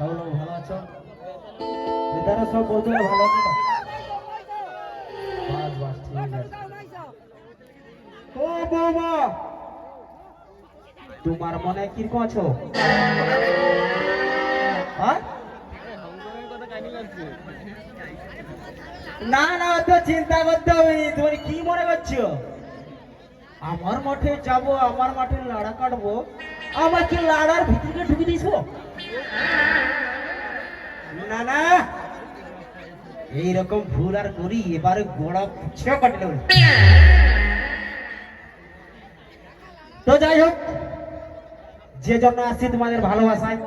ভালো আছো? বেদারা সব বলতে ভালো আছো তো? বাস বাস ঠিক আছে। ও বৌমা, তোমার মনে কিরকম আছো? হ্যাঁ? না না, তো চিন্তা করতে হবে না। তোমার কি মনে করছো? আমার মাঠে যাব, আমার মাঠে লাড়া কাটবো, আমাকে লাড়ার ভিতরে ঢুকে দিয়েছো? না না, এইরকম ভুল আর করি এবারে গোড়া পুছে কাটলে। তো যাই হোক, যে জন্য আসছি তোমাদের ভালোবাসায়,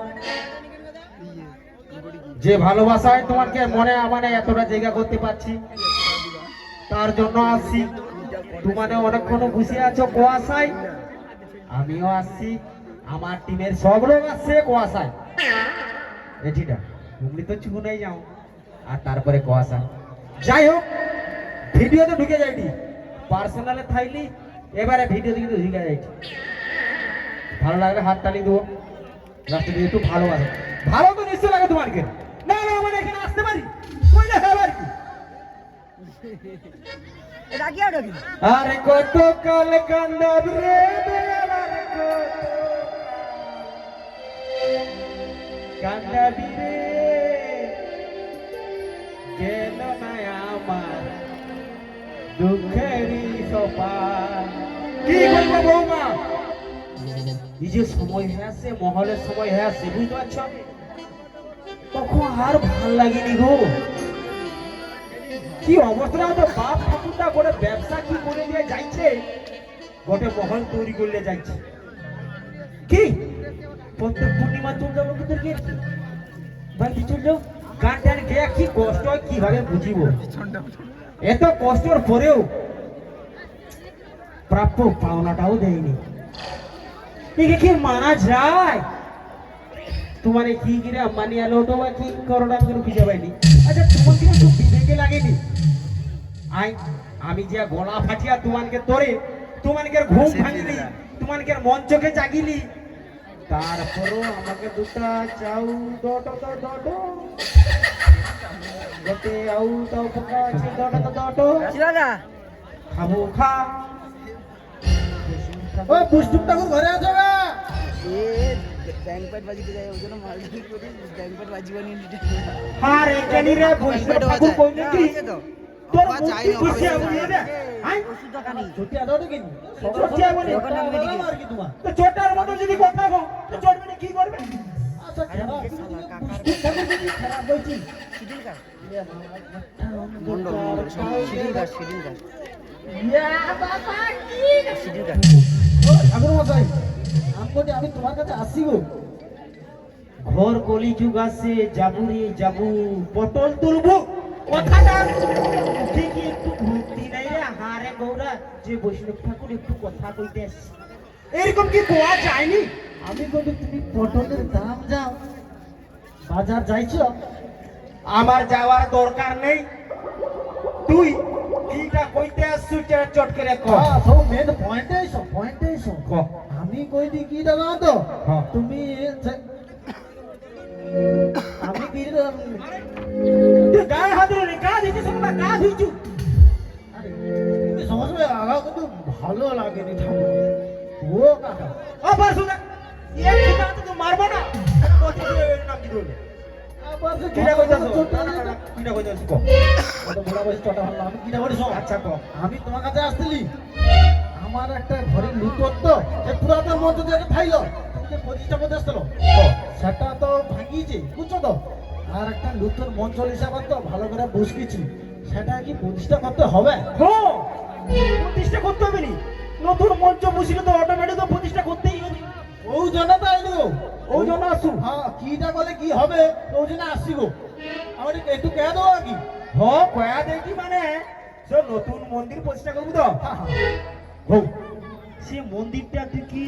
যে ভালোবাসায় তোমাকে মনে মানে এতটা জায়গা করতে পারছি, তার জন্য আসছি। তোমাদের অনেকক্ষণ বসে আছো কুয়াশায়, আমিও আসছি। আমার টিমের সব লোক আসছে কুয়াশায়। এটিটা তুমি তো চুপ নাই যাও, আর তারপরে কুয়াশা। যাই হোক, ভিডিও তো ঢুকে যাইনি, পার্সোনালে থাইলি এবারে ভিডিও কিন্তু ঢুকে যাইছি। ভালো লাগলে হাত তালি দেবো, লাস্টে দিয়ে একটু ভালোবাসো। ভালো তো নিশ্চয় লাগে তোমাকে। না না, মানে এখানে আসতে পারি কইলে হবে আর কি। আরে কত কাল কান্দাব রে বেলার কত কান্দাবি রে, গেল না আমার দুঃখেরই সোপান। কি বলবো বৌমা, এই যে সময় হয়ে আসছে, মহলের সময় হয়ে আসছে, বুঝতে পারছো? তখন আর ভাল লাগেনি গো। কি অবস্থা, তো বাপ ঠাকুরটা করে ব্যবসা কি করে দিয়ে যাইছে, গোটে মহল তৈরি করলে যাইছে। কি প্রত্যেক পূর্ণিমা চল যাবো তোদেরকে বাড়িতে চল যাও, গান টান গেয়া কি কষ্ট হয় কিভাবে বুঝিব। এত কষ্টর পরেও প্রাপ্য পাওনাটাও দেয়নি, একে কি মানা যায়? তোমার কি কিরে আম্বানি আলো তো বা কি করোনা আমি খুঁজে পাইনি। আচ্ছা তোমার কি একটু বিবেকে লাগেনি? আমি যে গলা ফাটিয়া তোমাকে তোরে, তোমাকে ঘুম ভাঙিলি, তোমাকে মন চোখে জাগিলি, তারপরও আমাকে দুটা চাউ দটো তো দটো গতে আউ তো পোকা আছে দটো তো দটো খাবো খা। ও পুষ্টুক ঠাকুর ঘরে আছো না? ব্যাংকপ্যাড বাজিতে যায়, ওই জন্য মালদারি করি ব্যাংকপ্যাড বাজি বানিয়ে নিতে। আর এখানে রে বৈষ্ণব ঠাকুর কই নাকি তোর মুক্তি খুশি হবে না? আই ওষুধ দোকানি ছোটি আদো তো কিনি ছোটি আবনি আর কি তোমার তো ছোটার মতো যদি কথা কও তো চড়বে কি করবে? আচ্ছা খারাপ ঠাকুর যদি খারাপ হইছি শিডিউল কাজ মন্ডল মন্ডল শিডিউল কাজ ইয়া বাবা কি শিডিউল কাজ। ও ঠাকুর মশাই, আমি তোমার কাছে আসি গো। ঘর কলি যুগ আসে, যাবু রে যাবু, পটল তুলবো কথাটা ঠিকই একটু ভক্তি নাই রে। হারে গৌরা, যে বৈষ্ণব ঠাকুর একটু কথা কইতে আসছে, এরকম কি কোয়া যায়নি? আমি বলি তুমি পটলের দাম যাও, বাজার যাইছো? আমার যাওয়ার দরকার নেই, তুই কিটা কইতে আসছু চট করে কহ। সব মেন পয়েন্টে এসো, পয়েন্টে এসো কহ। আমি কইদি কি দাও তো তুমি আমি কি তুই গায়ে হাত রে গা দিছিস না, গা ধুইছু। আরে তুমি সমাজ মে আগা কিন্তু ভালো লাগেনি ঠাকুর ও কাকা। ও বাসু না এই কিটা তো মারবো না, বসে এর নাম কি বলে আবার যে কিটা কইতাছ? কিটা কইতাছ কহ? কত বড় বয়স চটা হলো, আমি কিটা বলিস? আচ্ছা কহ। আমি তোমার কাছে আসছিলি, আমার একটা ঘরে লুটোর তো যে পুরাতন মন্ত্র দিয়ে খাইলো, যে প্রতিষ্ঠা করতে আসছিল সেটা তো ভাঙিয়েছে, বুঝছো তো? আর একটা নতুন মঞ্চল হিসাবে তো ভালো করে বসকিছি, সেটা কি প্রতিষ্ঠা করতে হবে? হ্যাঁ, প্রতিষ্ঠা করতে হবে নি। নতুন মঞ্চ বসিলে তো অটোমেটিক তো প্রতিষ্ঠা করতেই হবে। ওই জন্য তো আইনি গো, ওই জন্য আসু। হ্যাঁ, কিটা বলে কি হবে ওই জন্য আসছি গো। আমার একটু কে দেবো কি? হ্যাঁ, কয়া দেখি মানে সব নতুন মন্দির প্রতিষ্ঠা করবো তো। হ্যাঁ, সে মন্দিরটা তুই কি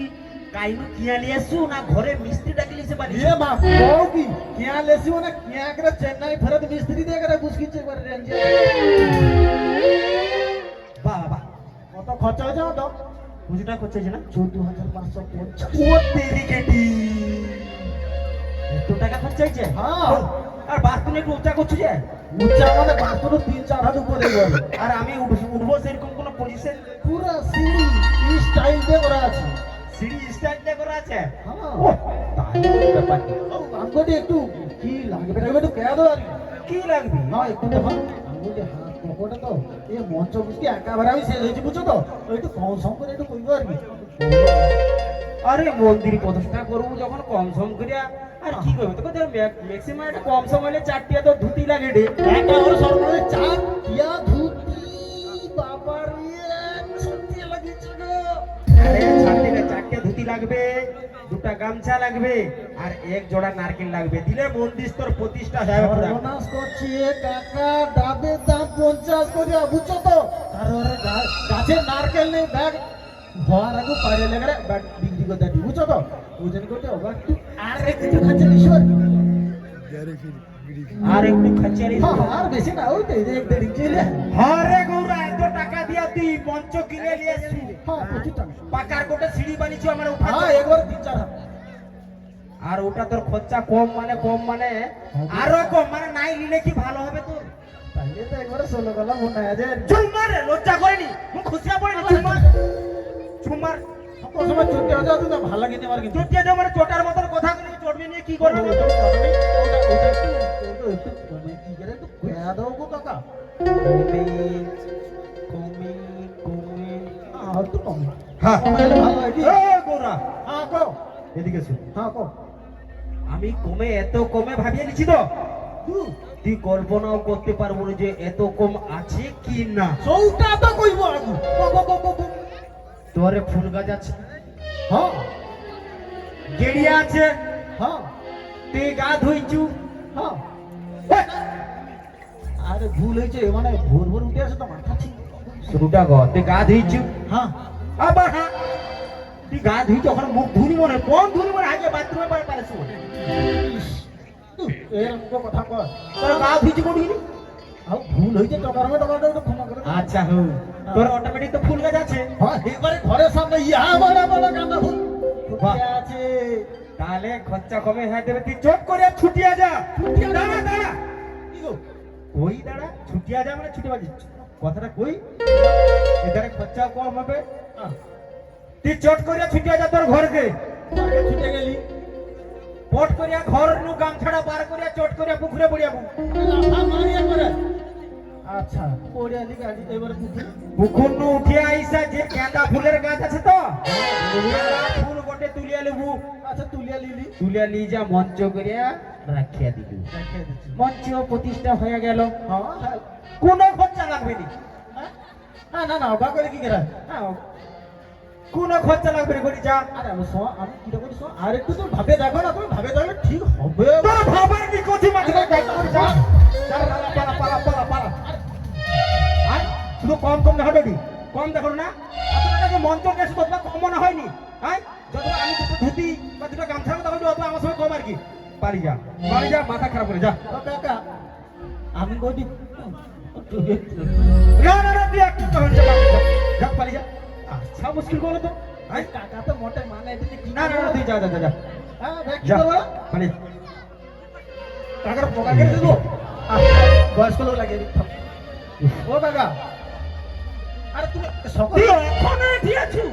কাইনু কিয়া লিয়াছু না ঘরে মিস্ত্রি ডাকিলি সে বানি? এ মা কও কি কিয়া লেছি মানে কিয়া করে চেন্নাই ফেরত মিস্ত্রি দিয়ে করে বুঝকিছে করে রেঞ্জে। বাহ বাহ, কত খরচা হয়েছে তো? বুঝিটা খরচা হয়েছে না? 14,550। ও তেরি কেটি, এত টাকা খরচা চাইছে হ্যাঁ। আর বাথরুম একটু উঁচা করছো যে উচ্চা মানে বাথরুম 3-4 হাত উপরে গেল। আর আমি উঠবো সেরকম কোনো পজিশন পুরা সিঁড়ি এই স্টাইল দিয়ে করা আছে। সিঁড়ি স্টাইলটা করা আছে হ্যাঁ। ওহ, তাহলে ব্যাপারটা আঙ্গুটি একটু কি লাগবে টাকবে একটু কেয়া দাও আর কি। কি লাগবে না একটু দেখো আঙ্গুটি হাত পকেটে তো এই মঞ্চ বুঝকি একেবারে আমি শেষ হয়েছি বুঝছো তো একটু কম সম করে একটু কইবো আর কি। আরে মন্দির প্রতিষ্ঠা করবো যখন কম সম করিয়া আর কি করবে তোকে ম্যাক্সিমাম একটা কম সম হলে 4টিয়া তো ধুতি লাগে রে একেবারে সর্বনাশ চার টিয়া ধুতি বাবার সত্যি লাগিয়েছে গো। আরে 4টিয়া ধুতি লাগবে 2টা গামছা লাগবে আর 1 জোড়া নারকেল লাগবে দিলে মন্দির তোর প্রতিষ্ঠা হবে পুরো সর্বনাশ করছি কাকা ডাবের দাম 50 করে বুঝছো তো আর ওরে গাছের নারকেল নেই ব্যাগ ভর আগু পাড়ে লেগে ব্যাগ বিক্রি করতে দি বুঝছো তো ওজন করতে হবে একটু আর একটু খাচ্ছে ঈশ্বর আর একটু খাচারি আর বেশি না ওই তো এই যে 1.5 ইঞ্চি লে হরে গৌরা এত টাকা দিয়া তুই মঞ্চ কিনে নিয়ে আসছিস হ্যাঁ 25 টাকা পাকার কোটে সিঁড়ি বানিয়েছি আমার উঠা হ্যাঁ একবার 3-4 হাত আর ওটা তোর খরচা কম মানে আরো কম মানে নাই নিলে কি ভালো হবে তোর তাহলে তো একবার 16 গলা মনে আছে চুম্মার লজ্জা করেনি মুখ খুশিয়া পড়েনি চুম্মার কত সময় চুটে হয়ে যাও তো ভালো লাগে না আমার কিন্তু চুটিয়া যে মানে চোটার মতন কথা বলি চটবে নিয়ে কি করবে ওটা একটু মানে কি করে একটু কয়া দাও গো কাকা একটু কম হ্যাঁ তাহলে ভালো হয় কি গৌরা হ্যাঁ কো এদিকে শুন হ্যাঁ কো আমি এত কমে ভাবিয়ে নিছি তো তুই কল্পনাও করতে পারবো না যে এত কম আছে কি না সৌটা তো কইব আগু কো তোরে ফুল গাছ আছে হ্যাঁ গেড়িয়া আছে হ্যাঁ তুই গা ধুইছু হ্যাঁ আরে ভুল হয়েছে মানে ভোর ভোর উঠে আসে তো মাথা ঠিক শুরুটা কর তুই গা ধুইছু হ্যাঁ আবার হ্যাঁ তুই গা ধুইছু ওখানে মুখ ধুনি মনে কোন ধুনি মনে আগে বাথরুমে পারে শুন এরকম কথা কর তোর গা ধুইছু কোন দিন আর ভুল হয়েছে টকারমে টকাটা একটু ক্ষমা করে দে। আচ্ছা হো তোর অটোমেটিক তো ফুল গাছ আছে হ্যাঁ এবারে ঘরের সামনে ইয়া বড় বড় গাঁদা ফুল বাহ। ফুটে আছে তাহলে খরচা কমে হয়ে যাবে তুই চট করে ছুটিয়া যা ছুটিয়া যা। দাঁড়া দাঁড়া কি গো কই দাঁড়া ছুটিয়া যা মানে ছুটি বাজি কথাটা কই এদারে খরচা কম হবে আহ, তুই চট করে ছুটিয়া যা তোর ঘরকে মার্কেট ছুটে গেলি পট করিয়া ঘর নু গামছাড়া বার করিয়া চট করিয়া পুকুরে পড়িয়াবু লাফা মারিয়া করে আচ্ছা পড়িয়া লি গাড়ি এবারে পুকুর পুকুর নু উঠিয়া আইসা যে গেঁদা ফুলের গাছ আছে তো গেঁদা ফুল গোটে তুলিয়া লেবু আচ্ছা তুলিয়া লিলি তুলিয়া লি যা মঞ্চ করিয়া রাখিয়া দিবি দেখিয়ে দিচ্ছি মঞ্চ প্রতিষ্ঠা হয়ে গেল হ্যাঁ হ্যাঁ কোনো খরচা লাগবে না হ্যাঁ না না ওটা করে কি করে হ্যাঁ, কোনো খরচা লাগবে না করি যা আরে আমি কি করি আর একটু তো ভাবে দেখো না তুমি ভাবে দেখলে ঠিক হবে তোর ভাবার কি কথি মাঝে যা যা, পালা পালা পালা পালা আর শুধু কম কম দেখা দেবি কম দেখো না আপনার কাছে মঞ্চ গেছে তো কম মনে হয়নি হ্যাঁ যত আমি দুটো ধুতি বা দুটো গামছার কথা বলবো অত আমার সঙ্গে কম আর কি পারি যা মাথা খারাপ করে যা ও কাকা আমি কইটি না না না তুই একটু তখন যা পারি যা আচ্ছা মুশকিল করো তো হ্যাঁ কাকা তো মোটে মানে এটা কি না না না তুই যা যা যা যা হ্যাঁ দেখ কি যা করবো পারি কাকার পোকা কেটে দেবো বয়স্ক লোক লাগে ও কাকা আরে তুমি সকল তুই ওখানে দিয়েছু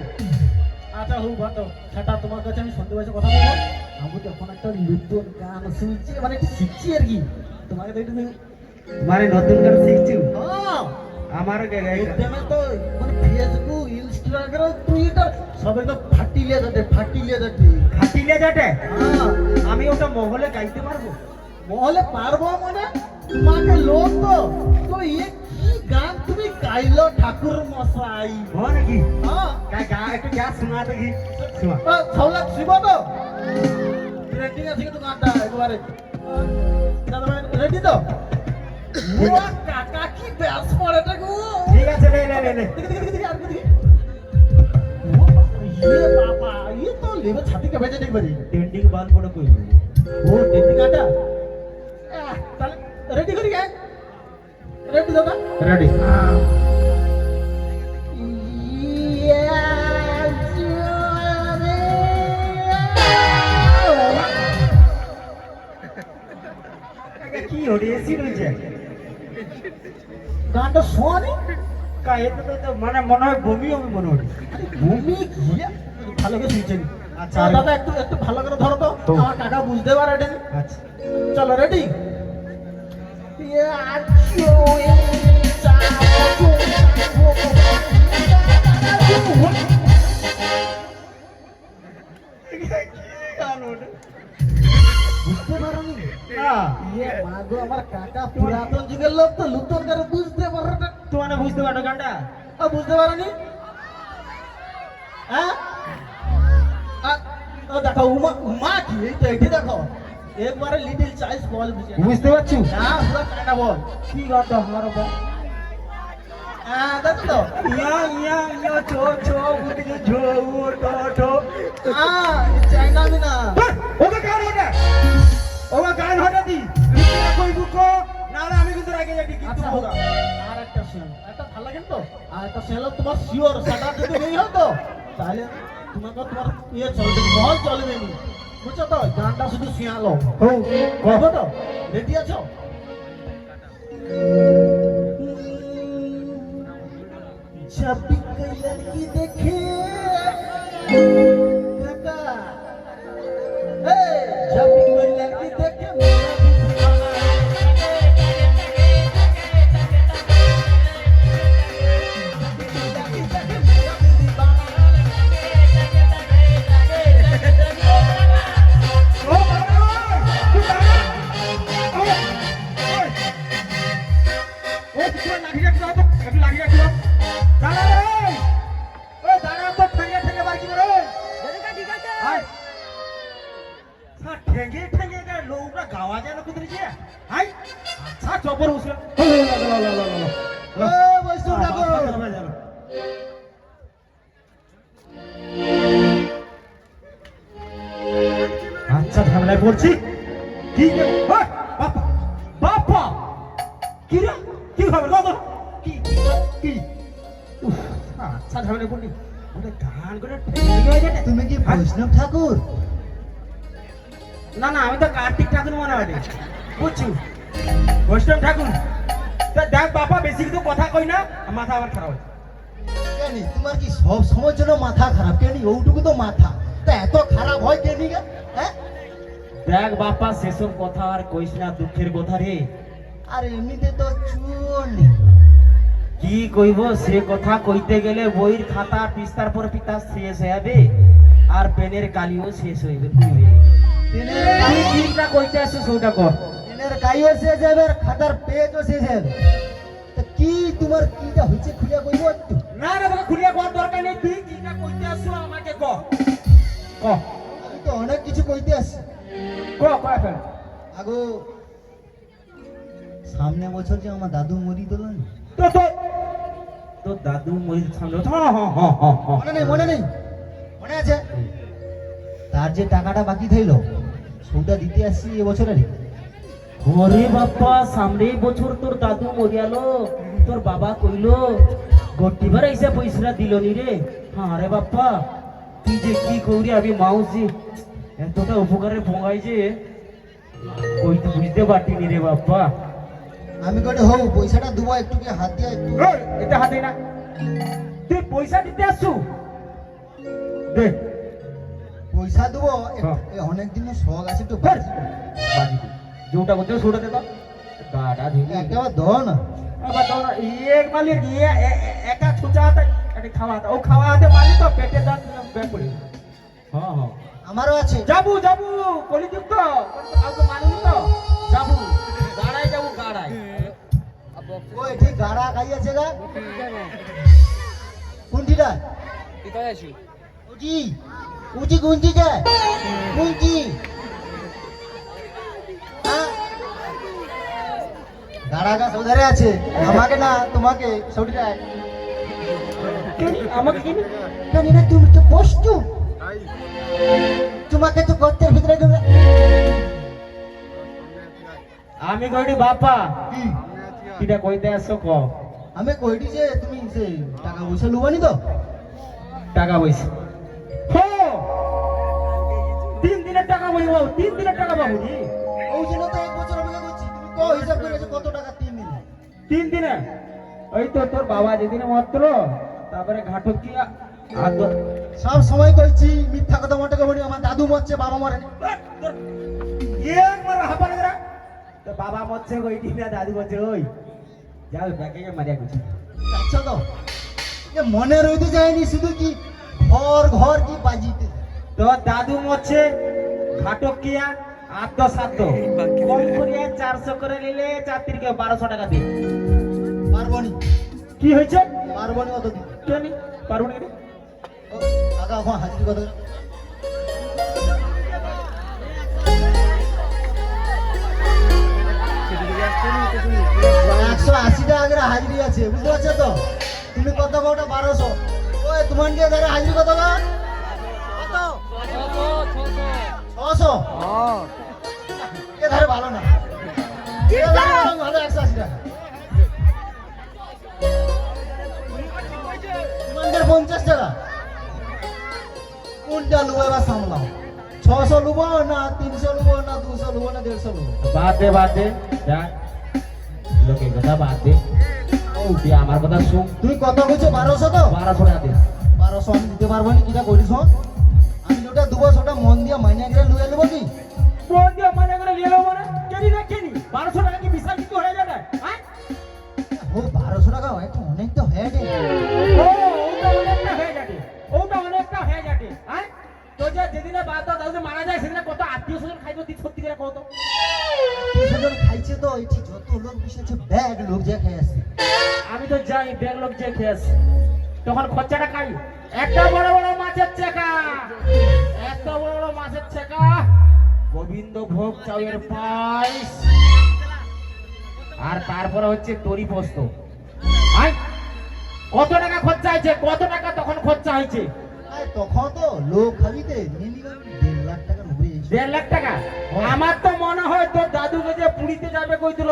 আচ্ছা হু ভাতো সেটা তোমার কাছে আমি শুনতে পাচ্ছি কথা বলবো আমি যখন একটা নতুন গান শুনছি মানে একটু শিখছি আর কি তোমাকে তো একটু মানে নতুন করে শিখছু হ্যাঁ আমার উদ্যমে তো মানে ফেসবুক ইনস্টাগ্রাম টুইটার সবে তো ফাটিলিয়া যাচ্ছে খাটিলে যাটে হ্যাঁ আমি ওটা মহলে গাইতে পারবো মহলে পারবো মানে তোমাকে লোক তো তো এ কি গান তুমি গাইলো ঠাকুর মশাই হয় নাকি হ্যাঁ গা একটু গা শোনা দেখি শোনা ছৌলাখ শিব তো ট্রেন্ডিং আছে কিন্তু গানটা একেবারে দাদা ভাই রেডি তো ও কাকা কি ব্যাস পড়েটা গো ঠিক আছে লে লে লে লে দেখি আর দেখি ও ये बाबा ये तो लेवे छाती के भेजे नहीं बड़ी ट्रेंडिंग बाल पड़ो कोई ओ टेंडिंग गाटा चल रेडी करी क्या रेडी दादा रेडी ওরে এসি রয়েছে গানটা শোনি এতে তো মানে মনে হয় বমি আমি মনে হচ্ছে ভূমি ঘিরে ভালো করে শুনছেন আচ্ছা, আচ্ছা দাদা একটু একটু ভালো করে ধরো তো তো। আমার কাকা বুঝতে পারে এটা আচ্ছা চলো রেডি বুঝতে পারোনি না ইয়ে মাগো আমার কাকা পুরাতন যুগের লোক তো লুতর করে বুঝতে পারো না তোমার বুঝতে পারো গানটা বুঝতে পারোনি হ্যাঁ ও দেখো উমা উমা কি এই তো এটি দেখো একবারে লিটল চাইল্ড বল বুঝে বুঝতে পারছো না পুরো কাটা বল কি গানটা আমার বল হ্যাঁ দেখো তো ইয়া ইয়া ইয়া চো চো গুটি ঝো টো টো চাইনা আমি না ওকে গান হটা ওকে গান হটা দি লিখে কই বুকো নালে আমি কিন্তু রাগে যাই কিন্তু আচ্ছা হোগা আর একটা শুন একটা ভালো লাগে তো আর একটা শুনলো তোমার শিওর সেটা যদি নেই হতো তাহলে তোমাকে তোমার ইয়ে চলবে বল চলবে নি বুঝছো তো গানটা শুধু শিয়ালো ও কবে তো রেডি আছো जब भी कोई लड़की देखे काका जब भी कोई लड़की देखे मेरा भी दीवाना लड़की देखे मेरा भी दीवाना ও তুই দাঁড়া ও তুই লাগি রাখো তো একটু লাগি রাখো দাঁড়া রে ও দাঁড়া তো ঠেঙ্গে ঠেঙ্গে বাকি রে ঠিক আছে হাই ঠেঙ্গে ঠেঙ্গে কে লোকরা গাওয়া যায় না কুদরি যে হাই আচ্ছা চপর উসে বৈষ্ণব ঠাকুর আচ্ছা ঝামেলায় পড়ছি কি রে বাবা বাবা কি রে কি খবর বাবা কি কি উফ, আচ্ছা ঝামেলায় পড়লি ওটা গান করে ঠেঙ্গে হয়ে যায় না। তুমি কি বৈষ্ণব ঠাকুর না না আমি তো কার্তিক ঠাকুর মনে হয় বুঝছি বৈষ্ণব ঠাকুর তা দেখ বাবা বেশি কিছু কথা কই না মাথা আমার খারাপ হয় কেনি তোমার কি সব সময়ের জন্য মাথা খারাপ কেনি ওইটুকু তো মাথা তা এত খারাপ হয় কেনি গা হ্যাঁ দেখ বাপা সেসব কথা আর কইস না দুঃখের কথা রে আর এমনিতে তো চুর নেই কি কইব সে কথা কইতে গেলে বইয়ের খাতা পিস্তার পর পিতা শেষ হয়ে যাবে আর পেনের কালিও শেষ হইবে তুই ঠিকটা কইতে আসছিস ওটা কর দিনের কাইও শেষ যাবে আর খাতার পেজও শেষ যাবে তা কি তোমার কিটা হইছে খুলে কইব একটু না না তোকে খুলিয়া কোয়ার দরকার নেই তুই ঠিকটা কইতে আসছো আমাকে ক ক আমি তো অনেক কিছু কইতে আসছি ক এখন আগো সামনে বছর যে আমার দাদু মরি দিল না তো তো তো দাদু মরির সামনে হ্যাঁ হ্যাঁ হ্যাঁ হ্যাঁ হ্যাঁ মনে নেই মনে আছে তার যে টাকাটা বাকি থাইলো সৌটা দিতে আসছি এবছরেরই ওরে বাপ্পা সামনেই বছর তোর দাদু মরিয়ালো তোর বাবা কইলো গটিবার এসে পয়সা দিল নি রে হ্যাঁ রে বাপ্পা তুই যে কি করি আমি মাউসি এতটা উপকারে ভোঙাই যে কইতে বুঝতে পারতিনি রে বাপ্পা আমি কটে হও পয়সাটা দেবো একটু কি হাত দিয়ে একটু এটা হাতে না তুই পয়সা দিতে আসছু দে পয়সা দেবো হ্যাঁ। অনেক দিনের শখ আছে একটু বাজি দে যেটা বলছো সেটা দে তো গাটা ধুই একটা দাও না আবার দাও না এক মালি দিয়ে একা ছুচা হাতে এটা খাওয়া হাতে ও খাওয়া হাতে মালি তো পেটে দাঁত ব্যাগ পড়ে হ্যাঁ হ্যাঁ আমারও আছে যাবু যাবু কলিযুক্ত কাউকে মানুনি তো যাবু গাড়াই যাবু গাড়াই ওই ঠিক গাড়া খাইয়াছে গা কোনটিটা কোথায় আছি উজি উজি গুঞ্জি যায় গুঞ্জি গাড়া গাছ ওধারে আছে আমাকে না তোমাকে সৌটিটা আমাকে কি জানি না তুমি তো পশু তোমাকে তো গর্তের ভিতরে দেবে আমি কইনি বাপা কি কিটা কইতে আসছো ক আমি কইটি যে তুমি সে টাকা পয়সা লুবানি তো টাকা পয়সা হো 3 দিনের টাকা বলি বাবু 3 দিনের টাকা বাবু জি ওই জন্য তো এক বছর অপেক্ষা করছি তুমি তো হিসাব করেছে কত টাকা 3 দিনে? 3 দিনে ওই তো তোর বাবা যেদিনে মরতল তারপরে ঘাটকিয়া আর সব সময় কইছি মিথ্যা কথা মোটে কবনি, আমার দাদু মরছে বাবা মরে। একবার হাঁপানে গেরা তো বাবা মরছে ওই দিনে দাদু মরছে ওই যাও ব্যাকে মারিয়া গেছে। আচ্ছা তো এ মনে রইতে যায়নি শুধু কি ঘর ঘর কি বাজিতে। তোর দাদু মরছে ঘাটকিয়া আদ্য সাদ্য কম করিয়া 400 করে নিলে 4 তিরিকে 1200 টাকা দিই। পারবনি, কি হয়েছে? পারবনি অত দিন। কেন পারবো না? ও, কাকা এখন হাজির কত? 180 টাকা করে হাজিরি আছে, বুঝতে পারছো তো? তুমি কত বউটা 1200। ওই তোমার দিয়ে ধরে হাজিরি কত গো? কত? 600। এ ধারে ভালো না, এ ধারে ভালো 180 টাকা। তোমাদের 50 টাকা। কোনটা লুবো এবার সামলাও। 600 লুবো না 300 লুবো না 200 লুবো না 150 লুবো? বাদ দে যা লোকের কথা বাদ দে। ও তুই আমার কথা শুন। তুই কত কইছো 1200 তো? 1200 টাকা দে। 1200 আমি দিতে পারবো না, কিটা করিস? আমি যেটা দেবো সেটা মন দিয়ে মাইনে করে লুয়ে নেবো কি? কোন দিয়ে মানে করে নিয়ে এলো মানে কেনি না কেনি 1200 টাকা কি বিশাল কিছু হয়ে যাবে? হ্যাঁ ও 1200 টাকা একটু অনেক তো হয়ে যায়। ও ওটা অনেকটা হয়ে যাবে, ওটা অনেকটা হয়ে যাবে। হ্যাঁ তো যেদিনে বাবা দাদু মারা যায় সেদিনে কত আত্মীয় স্বজন খাইতো তুই সত্যি করে কত? দুজন খাইছে তো এটি যত লোক বসেছে ব্যাগ লোক যে খেয়ে আসছে। আমি তো যাই ব্যাগ লোক যে খেয়ে আসি তখন খরচাটা খাই একটা বড় বড় মাছের চেকা, এত বড় বড় মাছের চেকা, গোবিন্দ ভোগ চাউয়ের পায়েস, আর তারপরে হচ্ছে তরি পোস্ত। আই কত টাকা খরচা হয়েছে? কত টাকা তখন খরচা হয়েছে? আর তখন তো লোক খাবিতে মিনিমাম 1.5 লাখ টাকার উপরে। 1.5 লাখ টাকা? আমার তো মনে হয় তোর দাদুকে যে পুরীতে যাবে কইছিল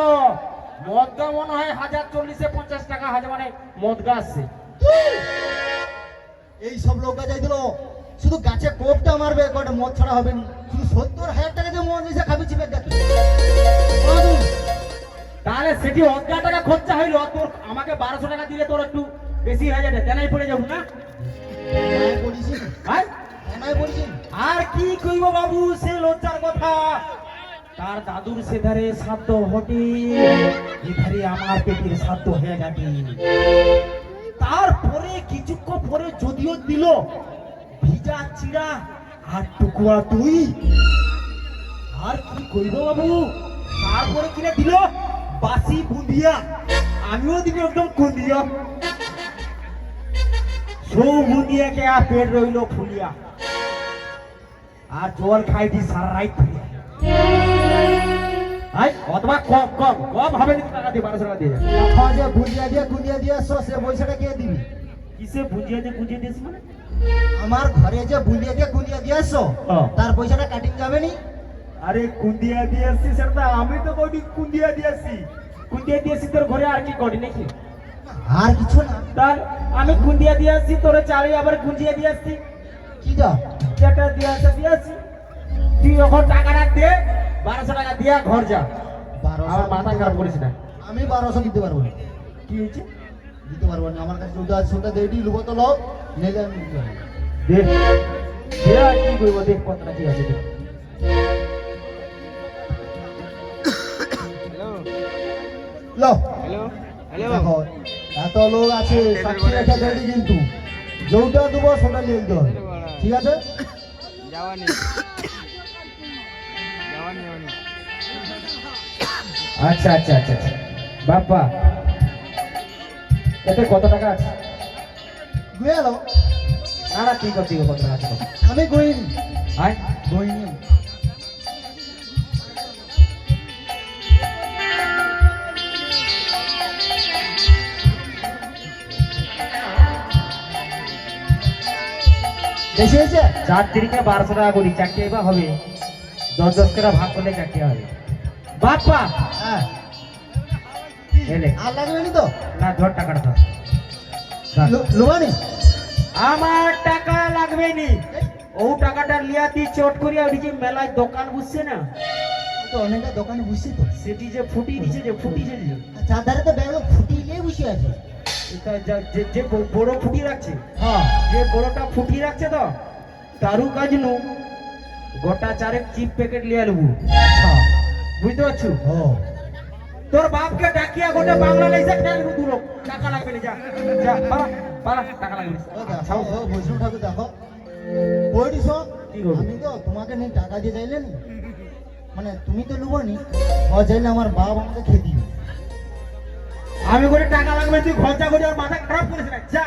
মদগা মনে হয় 1040 50 টাকা হাজার মানে মদগা আসছে। এই সব লোক যাইছিল শুধু গাছে কোপটা মারবে কটা মদ ছাড়া হবে না, শুধু 70,000 টাকা যে মদ এসে খাবি চিপে গাছে। তাহলে সেটি 1000 টাকা খরচা হইলো, তোর আমাকে 1200 টাকা দিলে তোর একটু বেশি হয়ে যাবে, তেনাই পড়ে যাবো না? হ্যাঁ? আর কি কইব বাবু সে লজ্জার কথা। তার দাদুর সেধারে সাধ্য হটে, এধারে আমার পেটের সাধ্য হয়ে যাবে। তারপরে কিছুক্ষণ পরে যদিও দিল ভিজা চিড়া আর টুকুয়া তুই, আর কি কইব বাবু। তারপরে কিনে দিল বাসি বুঁদিয়া, আমিও দিবি একদম কুন্দিয়া। সৌ বুঁদিয়াকে আর পেট রইল ফুলিয়া, আর জল খাইছি সারা রাত ফুলিয়া। অথবা কম কম কম হবে না, টাকা দিয়ে 1200 টাকা দিয়ে যা। তখন যে গুঁজিয়া দিয়ে আসছো সে পয়সাটা কে দিবি? কিসে বুঝিয়ে দিয়েছি মানে? আমার ঘরে যে গুঁজিয়া দিয়ে আসছো তার পয়সাটা কাটিং যাবে নি? আরে কুন্দিয়া দিয়ে আসছি সেটা আমি তো কই কুন্দিয়া দিয়ে আসছি, কুন্দিয়া দিয়েছি তোর ঘরে আর কি করি নাকি? আর কিছু না। তার আমি কুন্দিয়া দিয়ে আসছি তোর চালে আবার গুঁজিয়ে দিয়ে আসছি। কি যা যেটা দিয়ে আসছি তুই এখন টাকাটা দে, 1200 টাকা দিয়া ঘর যা। 1200 আমার মাথা খারাপ করিস না। আমি 1200 দিতে পারবো না। কি হয়েছে? দিতে পারবো না, আমার কাছে দুটো আছে, সেটা দেইটি লুবো তো লও, নেলে আমি দিতে পারবো। দে দে আর কি করবো, দেখ কতটা কি আছে দেখ। লও হ্যালো দেখো এত লোক আছে সাক্ষী রেখে দেইটি, কিন্তু যেটা দেবো সেটা নিয়ে দিতে হবে, ঠিক আছে? যাওয়ানি আচ্ছা আচ্ছা আচ্ছা আচ্ছা বাপ্পা, এতে কত টাকা আছে? গুয়ে এলো না না ঠিক আছে, কত টাকা আছে? আমি গইনি আয় গইনি। বেশি হয়েছে? 4 তিরিকে 1200 টাকা করি, চারটে এবার হবে 10 করে ভাগ করলে চারটে হবে। বাপ্পা হ্যাঁ এলে আর লাগবে নি তো? না, ধর টাকাটা ধর। লোবানি আমার টাকা লাগবে নি, ও টাকাটা লিয়া তুই চট করিয়া ওই যে মেলায় দোকান বুঝছে না, তো তো অনেকটা দোকানে বসে তো সেটি যে ফুটিয়ে দিছে যে ফুটিয়েছে যে চারধারে তো ব্যাগ ফুটিয়ে বসে আছে। এটা যে বড় ফুটি রাখছে, হ্যাঁ যে বড়টা ফুটিয়ে রাখছে তো তারও কাজ নু গোটা চারেক চিপ প্যাকেট লিয়ে নেবো। আচ্ছা বুঝতে পারছো? ও তোর বাপকে ডাকিয়া গোটা বাংলা লাইসে খেয়ে নেবো, দূর টাকা লাগবে না, যা যা পালা পালা, টাকা লাগবে না। ও দেখো ও বৈষ্ণব ঠাকুর দেখো বইটিস কি করবো? আমি তো তোমাকে নিয়ে টাকা দিয়ে চাইলেন, মানে তুমি তো লুবনি, ও চাইলে আমার বাপ আমাকে খেয়ে দিবে। আমি করে টাকা লাগবে, তুই খরচা করে আর মাথা খারাপ করিস না, যা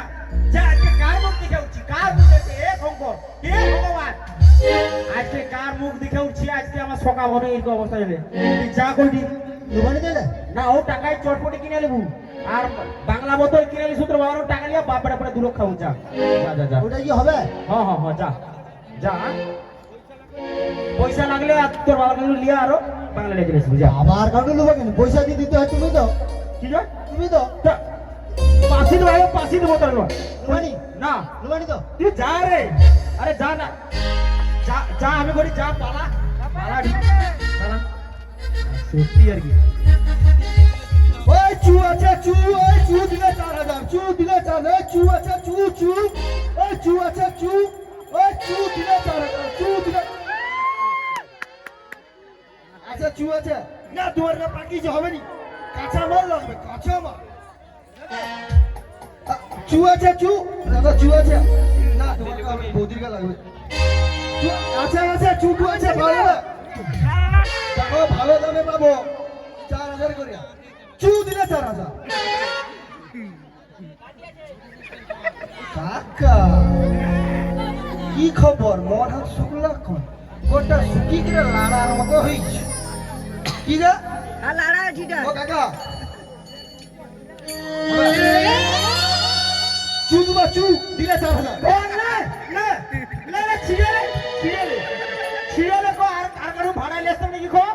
যা। আজকে কার মুখ দেখে উঠছি, কার মুখ দেখে, হে শঙ্কর, হে ভগবান, আজকে কার মুখ দেখে উঠছি, আজকে আমার সকাল হবে এরকম অবস্থা যাবে। তুই যা করবি লুবনি দিলে না, ও টাকায় চটপটি কিনে নেবো আর বাংলা বোতল কিনে নিস, তোর বাবার টাকা নিয়ে বাপের পরে দুলো খাবো, যা যা যা যা। ওটা কি হবে? হ্যাঁ হ্যাঁ হ্যাঁ, যা যা। পয়সা লাগলে আর তোর বাবার কাছে লিয়ে আরো বাংলা লেগে আসবি, যা। আবার কাউকে লুবো কেন? পয়সা দিয়ে দিতে হয় তুমি তো, কি যা তুমি তো পাশি দেবো, পাশি দেবো তোর লুবানি না, লুবানি তো তুই যা রে, আরে যা না, যা যা, আমি বলি যা, পালা পালা পালা। সত্যি আর কি, ওই চু আছে চু, ওই চু দিলে 4000, চু দিলে 4000, চু আছে চু চু, ওই চু আছে চু, ওই চু দিলে 4000, চু দিলে আচ্ছা চু আছে না, তোমার না পাকিজ হবে নি, কাঁচা মাল লাগবে, কাঁচা মাল। চু আছে চু, দাদা চু আছে না, তোমার বৌদির কা লাগবে। আচ্ছা আচ্ছা চু আছে, ভালো দেখো, ভালো দামে পাবো, 4000 করে চু দিলে 4000। কাকা কি খবর? মন হাত শুকলা কোন গোটা শুকি করে লাড়ার মতো হইছে কি গা? ও কাকা চু দুবা চু দিলে 4000। ও না না না না, ছিড়ালে ছিড়ালে ছিড়ালে কো, আর কারো ভাড়া লেছ নাকি কো,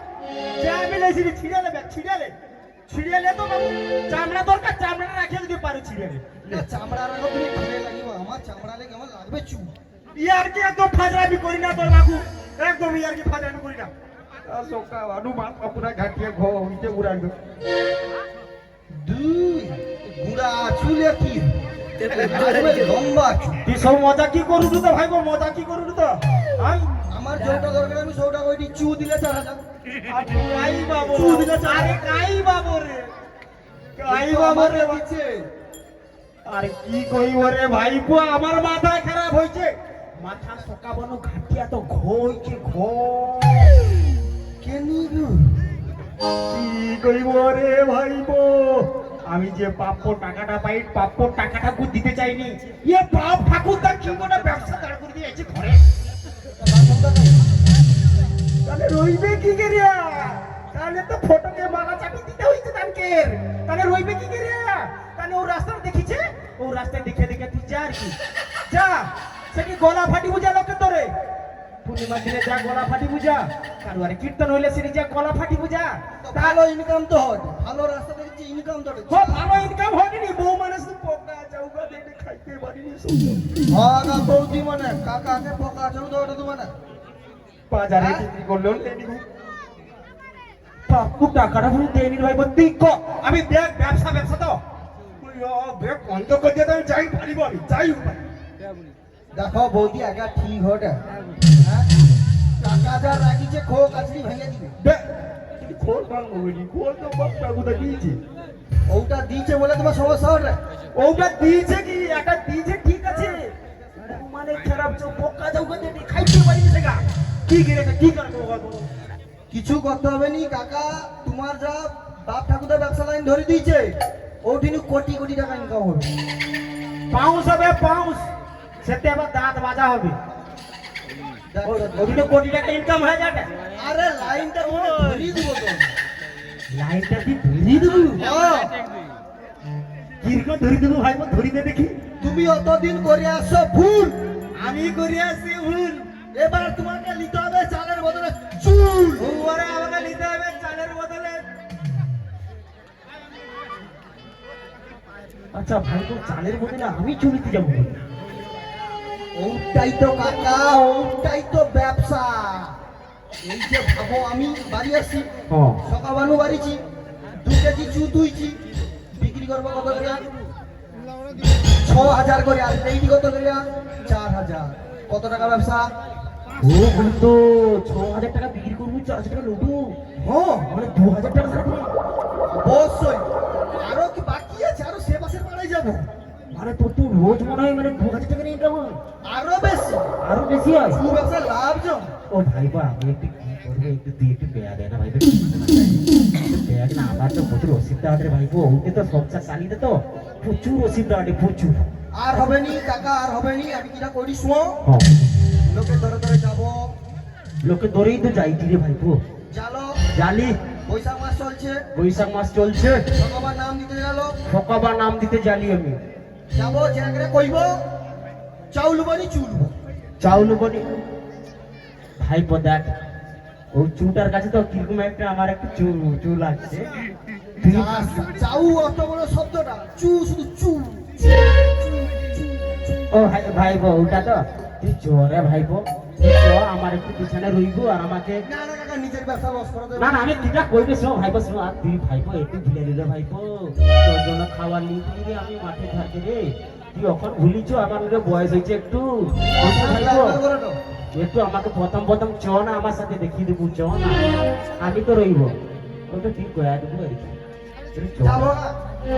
যে আমি লেছি ছিড়ালে ব্যাগ, ছিড়ালে ছিড়ালে তো বাবু চামড়া দরকার, চামড়াটা রাখিয়ে যদি পারো ছিড়ালে। না চামড়া রাখো তুমি, ভালো লাগিব আমার চামড়া লে কেমন লাগবে চু। ইয়ার কি একদম ফাজরামি করি না তোর বাবু, একদম ইয়ার কি ফাজরামি করি না। সকা আনু মাথা পুরা ঘাটিয়ে ঘ হইতে পুরা একদম। দুই গুড়া চুলে কি লম্বা চু। তুই সব মজা কি করু তো ভাই গো, মজা কি করু তো আই আমার যেটা দরকার আমি সৌটা কইটি, চু দিলে 4000। কাই বাবু, চু দিলে 4000। আরে কাই বাবু রে, কাই বাবু রে দিচ্ছে আর কি কইব রে ভাইপো, আমার মাথায় খারাপ হইছে, মাথা সকাবানো ঘাটিয়া তো ঘইছে ঘ। কেনি গো কি কইব রে ভাইপো, আমি যে প্রাপ্য টাকাটা পাই, প্রাপ্য টাকাটা কো দিতে চাইনি, এ বাপ ঠাকুর দা কি কোন ব্যবসা দাঁড় করে দিয়েছে ঘরে, তাহলে রইবে কি করিয়া? তাহলে তো ফটোকে মালা চাপি দিতে হইছে তানকে, তাহলে রইবে কি করিয়া? তাহলে ও রাস্তা দেখিছে, ও রাস্তা দেখে দেখে তুই যা আর কি, যা সেটি গলা ফাটি বুঝা লোকে তোরে, পূর্ণিমার দিনে যা গলা ফাটি বুঝা, কারুয়ারে কীর্তন হইলে সেটি যা গলা ফাটি বুঝা, ভালো ইনকাম তো হয়, ভালো রাস্তা দেখছি ইনকাম তো হয়। ভালো ইনকাম হয়নি, বউ মানুষ তো পোকা চৌকা দেখে খাইতে পারিনি, হাগা বৌদি মানে কাকাকে পোকা চাও তো ওটা তো মানে বাজারে বিক্রি করলেও লেনি পাপ্পু টাকাটা পুরো দেয়নি ভাই, তুই ক আমি ব্যাগ ব্যবসা ব্যবসা তো ব্যাগ বন্ধ করে দিয়ে আমি যাই পারিব, আমি যাই পারি। দেখো বৌদি আগে ঠিক হটে, টাকা যা রাখিছে খো কাছড়ি ভেঙে দিবে। খোল ভাঙবো বলি, খোল তো বাপ্পা কোথা দিয়েছে, ওটা দিয়েছে বলে তোমার সমস্যা হটে। ওটা দিয়েছে কি, একটা দিয়েছে ঠিক আছে, মানে খারাপ চো পোকা চৌকা দেখে খাইতে পারিনি সেগা, কি গেছে কি করবো বলো? কিছু করতে হবে নি কাকা, তোমার যা বাপ ঠাকুরদা ব্যবসা লাইন ধরে দিয়েছে ওটিনি কোটি কোটি টাকা ইনকাম হবে। পাউস হবে পাউস, সেতে আবার দাঁত বাজা হবে, ওদিকে কোটি টাকা ইনকাম হয়ে যাবে। আরে লাইনটা তোমাকে ধরিয়ে দিব তো, লাইনটা কি ধরিয়ে দেবো? হ্যাঁ। কিরকম ধরিয়ে দেবো ভাই, ধরি দে দেখি। তুমি অতদিন করে আসছো ভুল, আমি করে আসছি ভুল, এবার তোমাকে নিতে হবে চালের বদলে চুল। ওরে আমাকে নিতে হবে চালের বদলে। আচ্ছা ভাই, তো চালের বদলে আমি চুরিতে যাবো? ওটাই তো কাকা, ওটাই তো ব্যবসা। এই যে ভাবো আমি বাড়ি আসছি হ্যাঁ সকাবানু বাড়িছি 2 কেজি চু তুইছি বিক্রি করবো কত করে 6,000 করে আর এইটি কত করে 4,000 কত টাকা ব্যবসা ও বন্ধু 6,000 টাকা বিক্রি করবো 4,000 টাকা লুটু হ্যাঁ মানে 2,000 টাকা ছাড়বো অবশ্যই আরো কি বাকি আছে আরো সে পাশের পাড়ায় যাবো মানে তোর তো রোজ মনে হয় মানে 2,000 টাকা নিয়ে যাবো আরো বেশি আরো বেশি হয় চু ব্যবসা লাভজনক ও ভাই বা আমি একটু কি করবো একটু তুই একটু বেয়া দেয় না ভাই বেয়া না আমার তো প্রচুর অসুবিধা আছে ভাই ওকে তো সংসার চালিয়ে তো প্রচুর অসুবিধা আছে প্রচুর আর হবে নি টাকা আর হবে নি আমি কিটা করি শুনো হ্যাঁ লোকে ধরে ধরে যাবো লোকে ধরেই তো যাই রে ভাই জালো জালি বৈশাখ মাস চলছে বৈশাখ মাস চলছে সবার নাম দিতে গেল ফকাবা নাম দিতে জালি আমি যাবো জায়গায় কইব চাউল বানি চুলব চাউল বলি ভাই দেখ ও চুটার কাছে তো কিরকম একটা আমার একটা চুল আছে তুই চাউ অত বড় শব্দটা চু শুধু চু ও ভাই ভাই ওটা তো তুই চোরে ভাইবো আমার একটু পিছনে রইবো আর আমাকে না না কাকা নিজের ব্যবসা লস করে দেবে না না আমি তুইটা কইবে শোন ভাইবো শোন আর তুই ভাইবো একটু ভুলে দিলে ভাইবো তোর জন্য খাবার নিয়ে রে আমি মাঠে থাকি রে তুই এখন ভুলিছ আমার বয়স হয়েছে একটু ভাইবো একটু আমাকে প্রথম প্রথম চ না আমার সাথে দেখিয়ে দেবো চ না আমি তো রইব ওটা ঠিক করে দেবো আর কি যাবো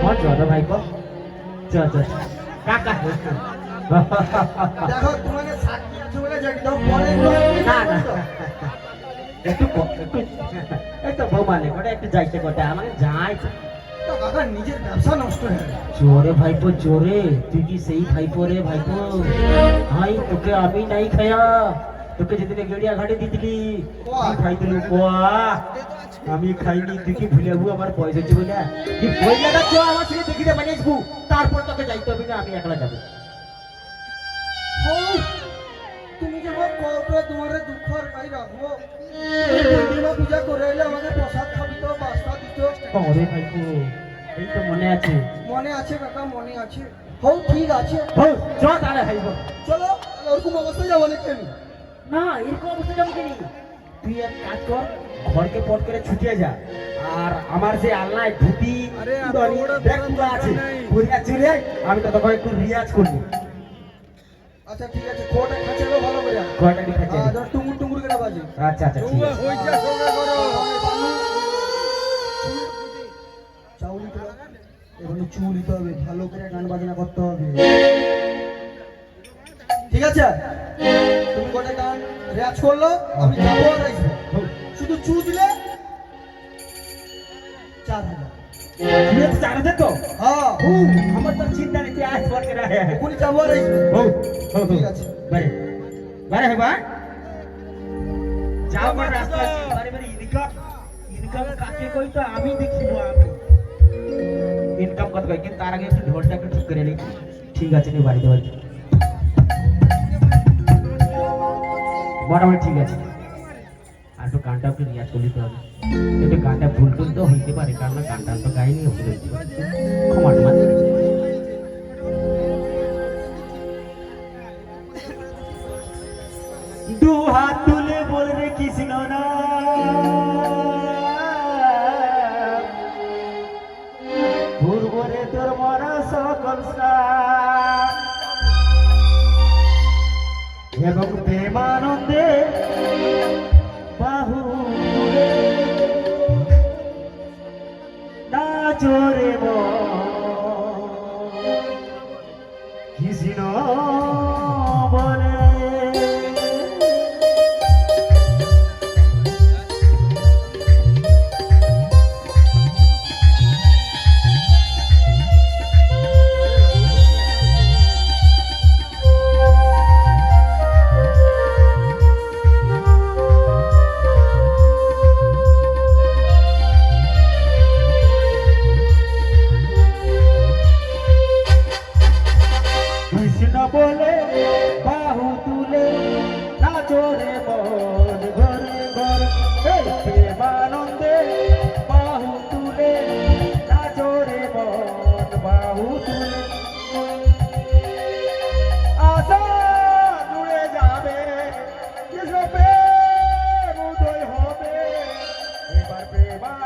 হ্যাঁ চল ভাইবো চ চ কাকা দেখো তোমাকে সাক্ষী আছে বলে যাই দাও পরে না না একটু একটু এই তো বৌমানে কোটা একটু যাইতে কোটা আমাকে যাই তো কাকা নিজের ব্যবসা নষ্ট হয়ে গেল চোরে ভাইপো চোরে তুই কি সেই ভাইপো রে ভাইপো হাই তোকে আমি নাই খায়া তোকে যেদিনে গড়িয়া ঘাটে দিতলি তুই খাইতিলু কোয়া আমি খাইনি তুই কি ভুলে যাবো আমার পয়সা হচ্ছে বলে কি পয়সাটা চো আমার সঙ্গে দেখিতে বানিয়েছবু তারপর তোকে যাইতে হবে না আমি একলা যাবো তুমি যখন কবে তোমার দুঃখর পাই রাখবো পূর্ণিমা পূজা করে এলে আমাকে প্রসাদ খাবিত বাস্তা দিত ওরে ভাইপো এই তো মনে আছে মনে আছে কাকা মনে আছে হও ঠিক আছে হো চ তাহলে ভাইপো চলো তাহলে ওরকম অবস্থায় যাবো নাকি আমি না এরকম অবস্থা যাবো কেন তুই এক কাজ কর ঘরকে পট করে ছুটিয়ে যা আর আমার যে আলনায় ধুতি ব্যাগ পুরো আছে ঘুরিয়া চলে আমি তো তখন একটু রিয়াজ করবো আচ্ছা ঠিক আছে কোটা খাচালো ভালো করে ঘরটা লিখা চাই ধর টুঙ্গুর টুঙ্গুর করে বাজে আচ্ছা আচ্ছা ঠিক আছে চাউল দিতে হবে এখানে চুল দিতে হবে ভালো করে গান বাজনা করতে হবে ঠিক আছে তুমি কোটা গান রেয়াজ করলো আমি যাবো আর আসবো শুধু চু দিলে 4,000 তুই তো জানো তো হ্যাঁ আমার তো চিন্তা নেই তুই আজ ফোন করে ওখানে যাবো আর আসবো ঠিক আছে বারে বারে হে বা যাও করে রাস্তা আছে বারে বারে ইনকাম কাকে কই তো আমি দেখিব আমি ইনকাম কত কই কিন্তু তার আগে একটু ঢোলটা একটু ঠিক করে নেই ঠিক আছে নি বাড়িতে বাড়ি মোটামুটি ঠিক আছে আর তো গানটা একটু রিয়াজ করে দিতে হবে একটু গানটা ভুল টুল তো হইতে পারে কারণ গানটা তো গাইনি ভুল হয়েছে ক্ষমা টমা দু হাত তুলে বলবে কৃষ্ণ না পূর্বরে তোর মরা সকল এবং প্রেমানন্দে বাহু তুলে নাচরে কৃষ্ণ বলে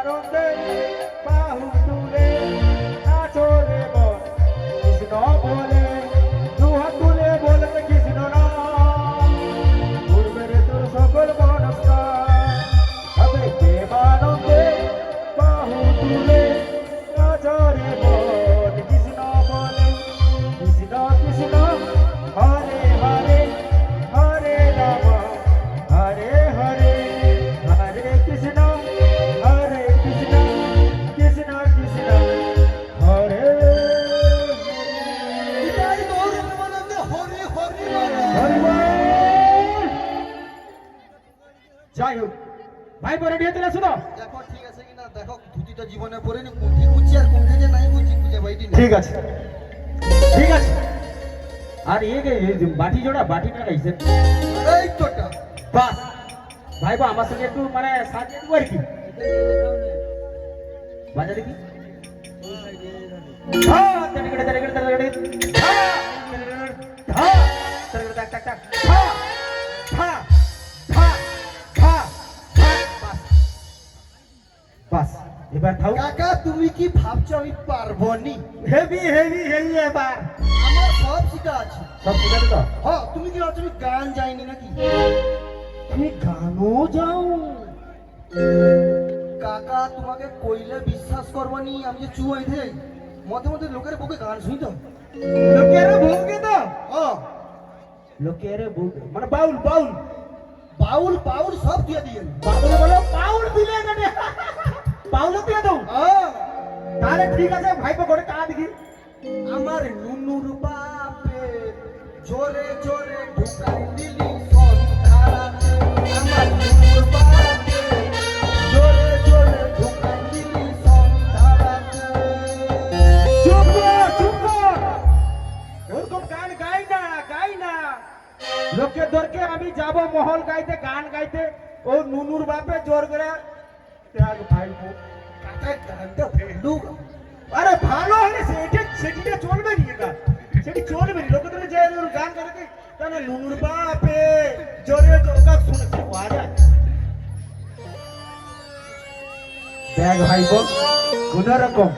আনন্দে বাহু তুলে নাচো রে মন কৃষ্ণ বলে দুহাত তুলে বলবে কৃষ্ণ নাম পূর্বে রে তোর সকল মনস্কার হবে প্রেমানন্দে বাহু তুলে নাচো রে মন কৃষ্ণ বলে কৃষ্ণ কৃষ্ণ হরে হরে হরে রাম হরে হরে হরে কৃষ্ণ কৃষ্ণ কৃষ্ণ হরে নিতাই গৌর প্রেমানন্দে হরি হরি বলো। হরি বল। যাই হোক ভাই পরে নিয়ে চলে শুনো দেখো ঠিক আছে কিনা দেখো ধুতিটা জীবনে পরে নি কুঠি কুচি আর কোনটা যে নাই কুচি খুঁজে বাইটি না। ঠিক আছে ঠিক আছে আর এই যে বাটি জোড়া বাটিটা রাইছে এই তোটা বাস ভাই বা আমার সঙ্গে একটু মানে সাজিয়ে দেবো আর কি বাজা দেখি হ্যাঁ তড়িগড়ে তড়িগড়ে তড়িগড়ে হ্যাঁ হ্যাঁ তড়িগড়ে টাক টাক টাক হ্যাঁ হ্যাঁ হ্যাঁ হ্যাঁ বাস বাস এবার থাও কাকা তুমি কি ভাবছো আমি পারবো নি? হেভি হেভি হেভি এবার আমার সব শিখা আছে। সব ঠিক আছে তো হ্যাঁ তুমি কি ভাবছো আমি গান যাইনি নাকি? তুমি গানও যাও কাকা তোমাকে কইলে বিশ্বাস করবো নি আমি যে চু আইতে যাই মধ্যে মধ্যে লোকের বুকে গান শুনি তো। লোকের ভোগে তো হ্যাঁ লোকের ভোগে মানে বাউল বাউল বাউল বাউল সব দিয়ে দিয়ে বাউল বলো বাউল দিলে কেন বাউল দিয়ে দাও হ্যাঁ তাহলে ঠিক আছে ভাইপো করে কা দেখি আমার নুনুর বাপে জোরে জোরে ঢুকাই দিলি সন্ধারাতে আমার নুনুর বাপে জোরে জোরে ঢুকাই দিলি সন্ধারাতে চুপ কর চুপ কর ওরকম গান গাই না লোকের দরকে আমি যাব মহল গাইতে গান গাইতে ও নুনুর বাপে জোর করে ত্যাগ ভাইপো কাকা গানটা ভুলু আরে ভালো হলে সেটিটা চলবে নি এটা সেটি চলবে নি লোকেদের যে গান গাইতে তাহলে নুনুর বাপে জোরে জোরকা শুনে কি পাওয়া যায় দেখ ভাইপো কোন রকম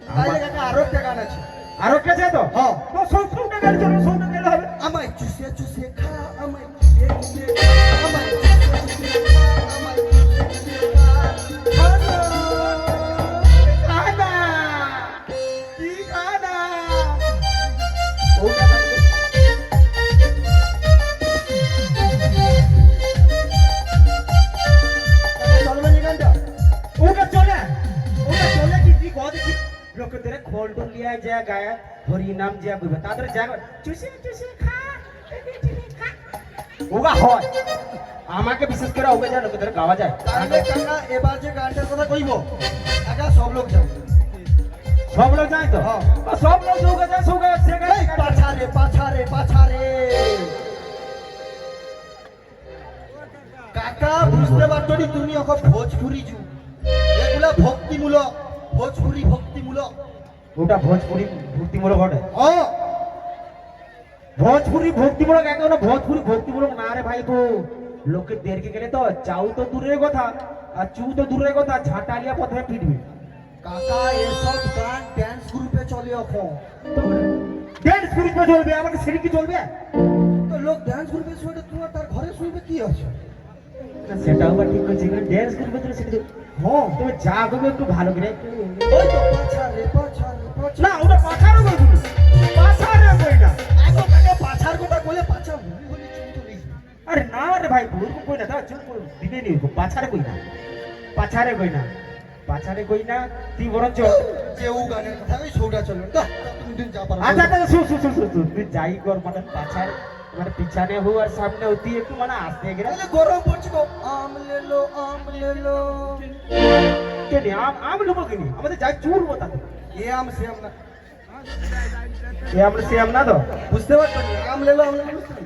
তাইলে কাকা আরো একটা গান আছে আর একটা আছে তো হ্যাঁ। তো সৌটা গেলে চলো সৌটা গেলে হবে আমায় চুষে চুষে খা আমায় চুষে চুষে খা আমায় চুষে চুষে খা আমায় চুষে চুষে খা খানা কি খানা সৌটা গেলে চলবে নি গানটা ওটা চলে কি কদ কি লোকেদের খোল টোল লিয়া যা গায়া হরি নাম যা কইবে তাদের জায়গা চুষে চুষে খা ওগা হয় আমাকে বিশেষ করে ওগা যা লোকেদের গাওয়া যায় তাহলে কাকা এবার যে গানটার কথা কইব কাকা সব লোক যাবে সব লোক যায় তো হ্যাঁ। সব লোক যোগা যায় সোগা সেগা এই পাছারে পাছারে পাছারে কাকা বুঝতে পারতো নি তুমি এখন ভোজপুরি যু এগুলা ভক্তিমূলক ভোজপুরি ভক্তিমূলক ওটা ভোজপুরি ভক্তিমূলক ঘটে ও ভোজপুরি ভক্তিমূলক এখন ভোজপুরি ভক্তিমূলক না রে ভাই গো লোকে দেরকে গেলে তো চাউ তো দূরের কথা আর চু তো দূরের কথা ঝাঁটালিয়া পথে পিটবে কাকা এসব গান ড্যান্স গ্রুপে চলে এখন ড্যান্স গ্রুপে চলবে আমাকে সেটি কি চলবে তো লোক ড্যান্স গ্রুপে শুনে তোমার তার ঘরে শুনবে কি আছে সেটাও বা ঠিক আছে ড্যান্স গ্রুপে তো সেটি হ্যাঁ তুমি যা করবে একটু ভালো করে ওই তো পাছারে পাছারে পাছারে না ওটা পাছারও কই দিবি পাছারও কই না এখন কাকা পাছার কথা বলে পাছা ভুলি ভুলি চুপ তো আরে না রে ভাই ওরকম কই না তা চুপ করে দিবে নি ওরকম পাছারে কই না পাছারে কই না পাছারে কই না তুই বরঞ্চ যে ও গানের কথা ওই শোটা চলবে তো তুমি দিন যা পারো আচ্ছা আচ্ছা শুন তুই যাই কর মানে পাছারে মানে পিছনে হো আর সামনে হতি একটু মানে আসতে গেলে তাহলে গরম পড়ছে গো আম লে লো কেনে আম লোবো কেনে আমাদের যাই চুর বতা এ আম সে আম না এ আমরা সে আম না তো বুঝতে পারছো না আম লে লো বুঝতে